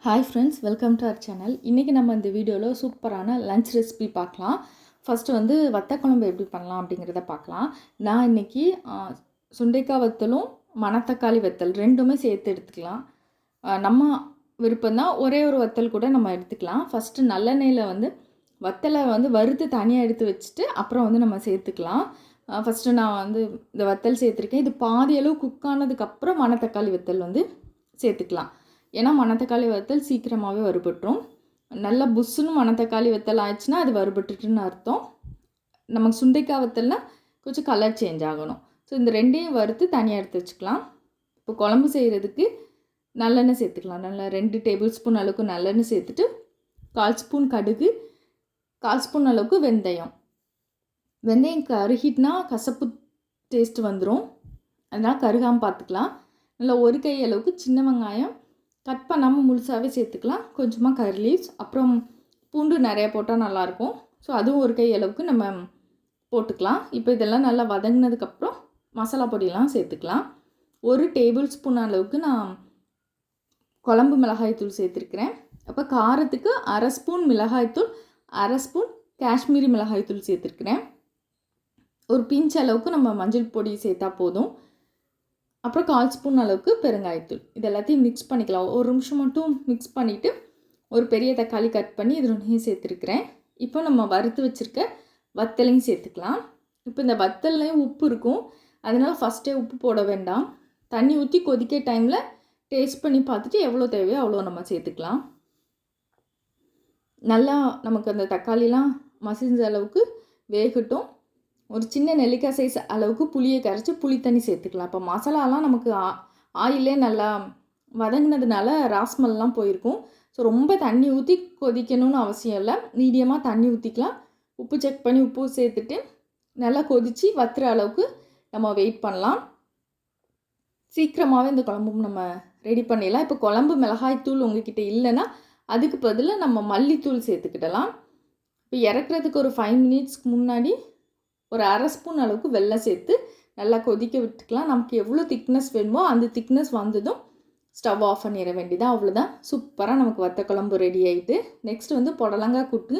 Hi friends, welcome to our channel. இன்றைக்கி நம்ம இந்த வீடியோவில் சூப்பரான லன்ச் ரெசிபி பார்க்கலாம். ஃபஸ்ட்டு வந்து வத்த குழம்பு எப்படி பண்ணலாம் அப்படிங்கிறத பார்க்கலாம். நான் இன்றைக்கி சுண்டைக்காய் வத்தலும் மணத்தக்காளி வத்தல் ரெண்டுமே சேர்த்து எடுத்துக்கலாம். நம்ம விருப்பம்தான், ஒரே ஒரு வத்தல் கூட நம்ம எடுத்துக்கலாம். ஃபஸ்ட்டு நல்லெண்ணெயில் வந்து வத்தலை வந்து வறுத்து தனியாக எடுத்து வச்சுட்டு அப்புறம் வந்து நம்ம சேர்த்துக்கலாம். ஃபஸ்ட்டு நான் வந்து இந்த வத்தல் சேர்த்துருக்கேன். இது பாதி அளவு குக் ஆனதுக்கப்புறம் மணத்தக்காளி வத்தல் வந்து சேர்த்துக்கலாம். ஏன்னா மணத்தக்காளி வத்தல் சீக்கிரமாகவே வறுபட்டுரும். நல்லா புஷ்ஷுன்னு மணத்தக்காளி வத்தல் ஆயிடுச்சுன்னா அது வறுபட்டுட்டுன்னு அர்த்தம். நமக்கு சுண்டைக்காய் வத்தல்னால் கொஞ்சம் கலர் சேஞ்ச் ஆகணும். ஸோ இந்த ரெண்டையும் வறுத்து தனியாக எடுத்து வச்சுக்கலாம். இப்போ குழம்பு செய்கிறதுக்கு நல்லெண்ணெய் சேர்த்துக்கலாம். நல்லா 2 டேபிள் ஸ்பூன் அளவுக்கு நல்லெண்ணெய் சேர்த்துட்டு 1/4 ஸ்பூன் கடுகு, 1/4 ஸ்பூன் அளவுக்கு வெந்தயம். வெந்தயம் கருகிட்டுனா கசப்பு டேஸ்ட்டு வந்துடும். அதனால் கருகாமல் பார்த்துக்கலாம். நல்லா 1 கை அளவுக்கு சின்ன வெங்காயம் கட் பண்ணாமல் முழுசாகவே சேர்த்துக்கலாம். கொஞ்சமாக கரி லீவ்ஸ், அப்புறம் பூண்டு நிறையா போட்டால் நல்லாயிருக்கும். ஸோ அதுவும் 1 கை அளவுக்கு நம்ம போட்டுக்கலாம். இப்போ இதெல்லாம் நல்லா வதங்கினதுக்கப்புறம் மசாலா பொடியெல்லாம் சேர்த்துக்கலாம். 1 டேபிள் ஸ்பூன் அளவுக்கு நான் குழம்பு மிளகாய்த்தூள் சேர்த்துருக்கிறேன். அப்போ காரத்துக்கு 1/2 ஸ்பூன் மிளகாய்த்தூள், 1/2 ஸ்பூன் காஷ்மீரி மிளகாய்த்தூள் சேர்த்துருக்கிறேன். ஒரு பிஞ்ச் அளவுக்கு நம்ம மஞ்சள் பொடி சேர்த்தா போதும். அப்புறம் 1/4 ஸ்பூன் அளவுக்கு பெருங்காயத்தூள். இது எல்லாத்தையும் மிக்ஸ் பண்ணிக்கலாம். ஒரு நிமிஷம் மட்டும் மிக்ஸ் பண்ணிவிட்டு ஒரு பெரிய தக்காளி கட் பண்ணி இதனையும் சேர்த்துருக்கிறேன். இப்போ நம்ம வறுத்து வச்சுருக்க வத்தலையும் சேர்த்துக்கலாம். இப்போ இந்த வத்தல்லையும் உப்பு இருக்கும், அதனால் ஃபஸ்ட்டே உப்பு போட வேண்டாம். தண்ணி ஊற்றி கொதிக்க டைமில் டேஸ்ட் பண்ணி பார்த்துட்டு எவ்வளோ தேவையோ அவ்வளோ நம்ம சேர்த்துக்கலாம். நல்லா நமக்கு அந்த தக்காளிலாம் மசிஞ்ச அளவுக்கு வேகட்டும். ஒரு சின்ன நெல்லிக்காய் சைஸ் அளவுக்கு புளியை கரைச்சி புளி தண்ணி சேர்த்துக்கலாம். இப்போ மசாலாலாம் நமக்கு ஆயிலே நல்லா வதங்கினதுனால ராஸ்மெல்லாம் போயிருக்கும். ஸோ ரொம்ப தண்ணி ஊற்றி கொதிக்கணும்னு அவசியம் இல்லை. மீடியமாக தண்ணி ஊற்றிக்கலாம். உப்பு செக் பண்ணி உப்பு சேர்த்துட்டு நல்லா கொதித்து வத்துற அளவுக்கு நம்ம வெயிட் பண்ணலாம். சீக்கிரமாகவே இந்த குழம்பும் நம்ம ரெடி பண்ணிடலாம். இப்போ குழம்பு மிளகாய்த்தூள் உங்ககிட்ட இல்லைன்னா அதுக்கு பதிலாக நம்ம மல்லித்தூள் சேர்த்துக்கிடலாம். இப்போ இறக்குறதுக்கு ஒரு 5 மினிட்ஸ்க்கு முன்னாடி ஒரு 1/2 ஸ்பூன் அளவுக்கு வெல்லம் சேர்த்து நல்லா கொதிக்க விட்டுக்கலாம். நமக்கு எவ்வளோ திக்னஸ் வேணுமோ அந்த திக்னஸ் வந்ததும் ஸ்டவ் ஆஃப் பண்ணிட வேண்டியதான். அவ்வளோதான், சூப்பராக நமக்கு வத்த குழம்பு ரெடி ஆகிட்டு. நெக்ஸ்ட் வந்து புடலங்காய் கூட்டு.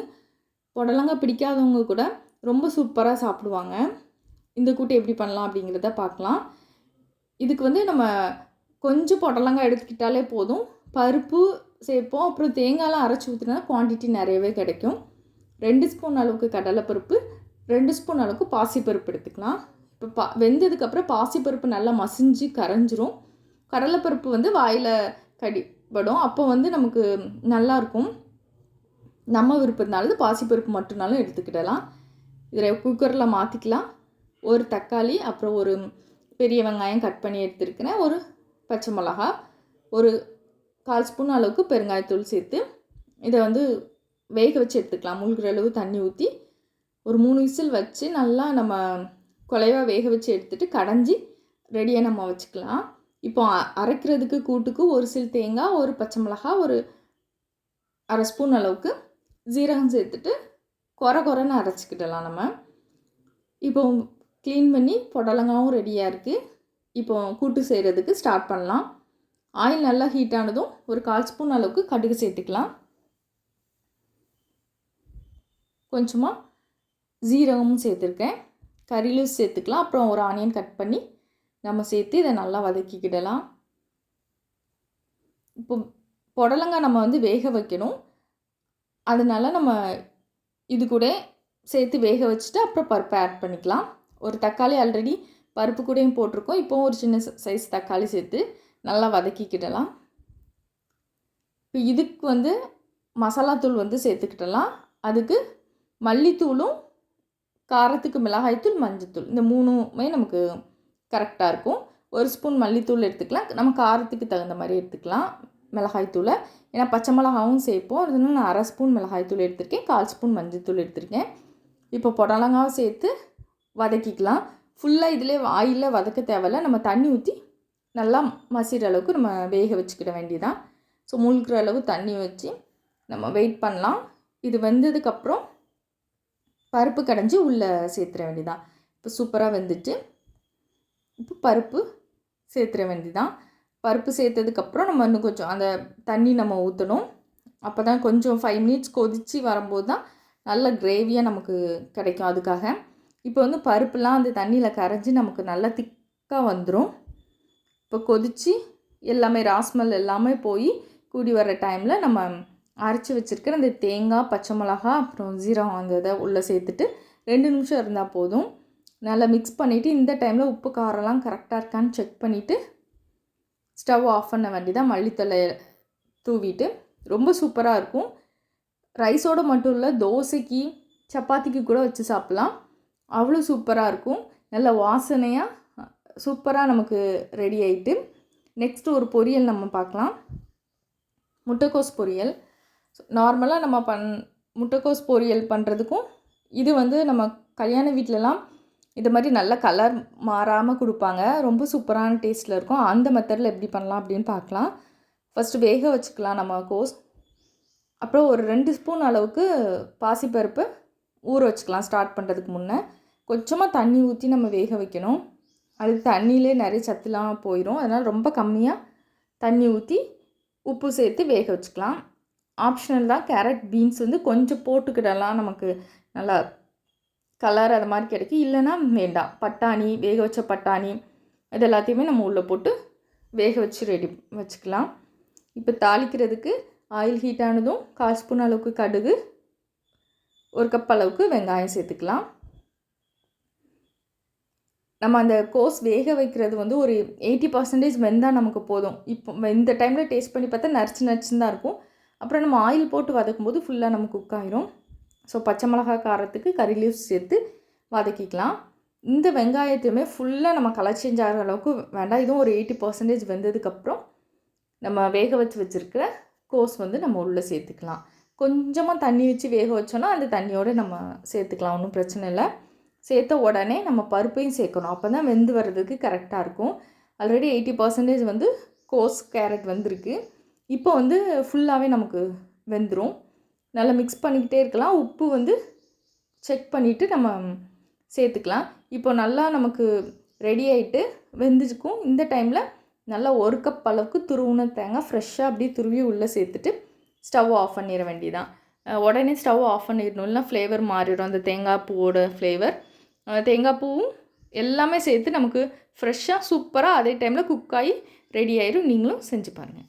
புடலங்காய் பிடிக்காதவங்க கூட ரொம்ப சூப்பராக சாப்பிடுவாங்க. இந்த கூட்டு எப்படி பண்ணலாம் அப்படிங்கிறத பார்க்கலாம். இதுக்கு வந்து நம்ம கொஞ்சம் புடலங்காய் எடுத்துக்கிட்டாலே போதும். பருப்பு சேர்ப்போம், அப்புறம் தேங்காயெலாம் அரைச்சி ஊற்றினா குவான்டிட்டி நிறையவே கிடைக்கும். 2 ஸ்பூன் அளவுக்கு கடலைப்பருப்பு, 2 ஸ்பூன் அளவுக்கு பாசிப்பருப்பு எடுத்துக்கலாம். இப்போ வெந்ததுக்கப்புறம் பாசிப்பருப்பு நல்லா மசிஞ்சு கரைஞ்சிரும். கடலைப்பருப்பு வந்து வாயில் கடிப்படும், அப்போ வந்து நமக்கு நல்லாயிருக்கும். நம்ம விருப்பத்தினால பாசிப்பருப்பு மட்டும்னாலும் எடுத்துக்கிடலாம். இதில் குக்கரில் மாற்றிக்கலாம். ஒரு தக்காளி, அப்புறம் ஒரு பெரிய வெங்காயம் கட் பண்ணி எடுத்துருக்கிறேன், ஒரு பச்சை மிளகா, ஒரு 1/4 ஸ்பூன் அளவுக்கு பெருங்காயத்தூள் சேர்த்து இதை வந்து வேக வச்சு எடுத்துக்கலாம். முழுகிற அளவு தண்ணி ஊற்றி ஒரு 3 விசில் வச்சு நல்லா நம்ம குலைவாக வேக வச்சு எடுத்துகிட்டு கடைஞ்சி ரெடியாக நம்ம வச்சுக்கலாம். இப்போ அரைக்கிறதுக்கு கூட்டுக்கு ஒரு சில் தேங்காய், ஒரு பச்சை மிளகா, ஒரு 1/2 ஸ்பூன் அளவுக்கு ஜீரகம் சேர்த்துட்டு குறைன்னு அரைச்சிக்கிடலாம். நம்ம இப்போ க்ளீன் பண்ணி புடலங்காவும் ரெடியாக இருக்குது. இப்போ கூட்டு செய்கிறதுக்கு ஸ்டார்ட் பண்ணலாம். ஆயில் நல்லா ஹீட் ஆனதும் ஒரு 1/4 ஸ்பூன் அளவுக்கு கடுகு சேர்த்துக்கலாம். கொஞ்சமாக ஜீரகமும் சேர்த்துருக்கேன், கரி லீவ்ஸ் சேர்த்துக்கலாம். அப்புறம் ஒரு ஆனியன் கட் பண்ணி நம்ம சேர்த்து இதை நல்லா வதக்கிக்கிடலாம். இப்போ புடலங்காய் நம்ம வந்து வேக வைக்கணும், அதனால் நம்ம இது கூட சேர்த்து வேக வச்சுட்டு அப்புறம் பருப்பை ஆட் பண்ணிக்கலாம். ஒரு தக்காளி ஆல்ரெடி பருப்பு கூடயும் போட்டிருக்கோம். இப்போவும் ஒரு சின்ன சைஸ் தக்காளி சேர்த்து நல்லா வதக்கிக்கிடலாம். இப்போ இதுக்கு வந்து மசாலாத்தூள் வந்து சேர்த்துக்கிடலாம். அதுக்கு மல்லித்தூளும், காரத்துக்கு மிளகாய்த்தூள், மஞ்சத்தூள், இந்த 3மே நமக்கு கரெக்டாக இருக்கும். 1 ஸ்பூன் மல்லித்தூள் எடுத்துக்கலாம். நம்ம காரத்துக்கு தகுந்த மாதிரி எடுத்துக்கலாம் மிளகாய்த்தூளை. ஏன்னா பச்சை மிளகாவும் சேர்ப்போம், அதனால நான் 1/2 ஸ்பூன் மிளகாய்த்தூள் எடுத்திருக்கேன், 1/4 ஸ்பூன் மஞ்சத்தூள் எடுத்திருக்கேன். இப்போ புடலங்காவை சேர்த்து வதக்கிக்கலாம். ஃபுல்லாக இதிலே ஆயிலில் வதக்க தேவையில்ல. நம்ம தண்ணி ஊற்றி நல்லா மசிற அளவுக்கு நம்ம வேக வச்சுக்கிட வேண்டியதான். ஸோ முழுகிற அளவு தண்ணி வச்சு நம்ம வெயிட் பண்ணலாம். இது வெந்ததுக்கப்புறம் பருப்பு கடைஞ்சி உள்ளே சேர்த்துற வேண்டியதான். இப்போ சூப்பராக வெந்துட்டு இப்போ பருப்பு சேர்த்துற வேண்டியதான். பருப்பு சேர்த்ததுக்கப்புறம் நம்ம இன்னும் கொஞ்சம் அந்த தண்ணி நம்ம ஊற்றணும். அப்போ தான் கொஞ்சம் 5 மினிட்ஸ் கொதித்து வரும்போது தான் நல்ல கிரேவியாக நமக்கு கிடைக்கும். அதுக்காக இப்போ வந்து பருப்புலாம் அந்த தண்ணியில் கரைஞ்சி நமக்கு நல்லா திக்காக வந்துடும். இப்போ கொதித்து எல்லாமே ராஸ்மல் எல்லாமே போய் கூடி வர்ற டைமில் நம்ம அரைச்சி வச்சுருக்கிற அந்த தேங்காய், பச்சை மிளகா, அப்புறம் ஜீரகம் அந்த இதை உள்ளே சேர்த்துட்டு 2 நிமிஷம் இருந்தால் போதும். நல்லா மிக்ஸ் பண்ணிவிட்டு இந்த டைமில் உப்பு காரம்லாம் கரெக்டாக இருக்கான்னு செக் பண்ணிவிட்டு ஸ்டவ் ஆஃப் பண்ண வேண்டியதான். மல்லித்தழை தூவிட்டு ரொம்ப சூப்பராக இருக்கும். ரைஸோடு மட்டும் இல்லை, தோசைக்கு சப்பாத்திக்கு கூட வச்சு சாப்பிட்லாம். அவ்வளோ சூப்பராக இருக்கும். நல்ல வாசனையாக சூப்பராக நமக்கு ரெடி ஆகிட்டு நெக்ஸ்ட்டு ஒரு பொரியல் நம்ம பார்க்கலாம். முட்டைக்கோஸ் பொரியல். நார்மலாக நம்ம முட்டைக்கோஸ் பொரியல் பண்ணுறதுக்கும் இது வந்து நம்ம கல்யாண வீட்டிலலாம் இது மாதிரி நல்ல கலர் மாறாமல் கொடுப்பாங்க. ரொம்ப சூப்பரான டேஸ்ட்டில் இருக்கும். அந்த மெத்தடில் எப்படி பண்ணலாம் அப்படின்னு பார்க்கலாம். ஃபஸ்ட்டு வேக வச்சுக்கலாம் நம்ம கோஸ். அப்புறம் ஒரு 2 ஸ்பூன் அளவுக்கு பாசிப்பருப்பு ஊற வச்சுக்கலாம். ஸ்டார்ட் பண்ணுறதுக்கு முன்னே கொஞ்சமாக தண்ணி ஊற்றி நம்ம வேக வைக்கணும். அது தண்ணியிலே நிறைய சத்துலாம் போயிடும். அதனால் ரொம்ப கம்மியாக தண்ணி ஊற்றி உப்பு சேர்த்து வேக வச்சுக்கலாம். ஆப்ஷனல் தான். கேரட், பீன்ஸ் வந்து கொஞ்சம் போட்டுக்கிடலாம், நமக்கு நல்லா கலர் அது மாதிரி கிடைக்கும். இல்லைன்னா வேண்டாம். பட்டாணி, வேக வச்ச பட்டாணி இது எல்லாத்தையுமே நம்ம உள்ளே போட்டு வேக வச்சு ரெடி வச்சுக்கலாம். இப்போ தாளிக்கிறதுக்கு ஆயில் ஹீட் ஆனதும் 1/4 ஸ்பூன் அளவுக்கு கடுகு, 1 கப் அளவுக்கு வெங்காயம் சேர்த்துக்கலாம். நம்ம அந்த கோஸ் வேக வைக்கிறது வந்து ஒரு 80% வெந்தால் நமக்கு போதும். இப்போ இந்த டைமில் டேஸ்ட் பண்ணி பார்த்தா நச்சுன்னு தான் இருக்கும். அப்புறம் நம்ம ஆயில் போட்டு வதக்கும் போது ஃபுல்லாக நமக்கு குக் ஆயிரும். ஸோ பச்சை மிளகா காரத்துக்கு கறி லீவ்ஸ் சேர்த்து வதக்கிக்கலாம். இந்த வெங்காயத்தையுமே ஃபுல்லாக நம்ம கலர் சேஞ்ச் ஆகிற அளவுக்கு வேண்டாம். இதுவும் ஒரு 80% வெந்ததுக்கப்புறம் நம்ம வேக வச்சுருக்கிற கோஸ் வந்து நம்ம உள்ளே சேர்த்துக்கலாம். கொஞ்சமாக தண்ணி வச்சு வேக வச்சோன்னா அந்த தண்ணியோடு நம்ம சேர்த்துக்கலாம், ஒன்றும் பிரச்சனை இல்லை. சேர்த்த உடனே நம்ம பருப்பையும் சேர்க்கணும். அப்போ தான் வெந்து வர்றதுக்கு கரெக்டாக இருக்கும். ஆல்ரெடி 80% வந்து கோஸ், கேரட் வந்திருக்கு. இப்போ வந்து ஃபுல்லாகவே நமக்கு வெந்துடும். நல்லா மிக்ஸ் பண்ணிக்கிட்டே இருக்கலாம். உப்பு வந்து செக் பண்ணிவிட்டு நம்ம சேர்த்துக்கலாம். இப்போ நல்லா நமக்கு ரெடி ஆகிட்டு வெந்துச்சுக்கும். இந்த டைமில் நல்லா 1 கப் அளவுக்கு துருவின தேங்காய் ஃப்ரெஷ்ஷாக அப்படியே துருவி உள்ளே சேர்த்துட்டு ஸ்டவ் ஆஃப் பண்ணிட வேண்டியதான். உடனே ஸ்டவ் ஆஃப் பண்ணிடணும், இல்லைனா ஃப்ளேவர் மாறிடும். அந்த தேங்காய் பூவோட ஃப்ளேவர், தேங்காய் பூவும் எல்லாமே சேர்த்து நமக்கு ஃப்ரெஷ்ஷாக சூப்பராக அதே டைமில் குக் ஆகி ரெடி ஆயிடும். நீங்களும் செஞ்சு பாருங்கள்.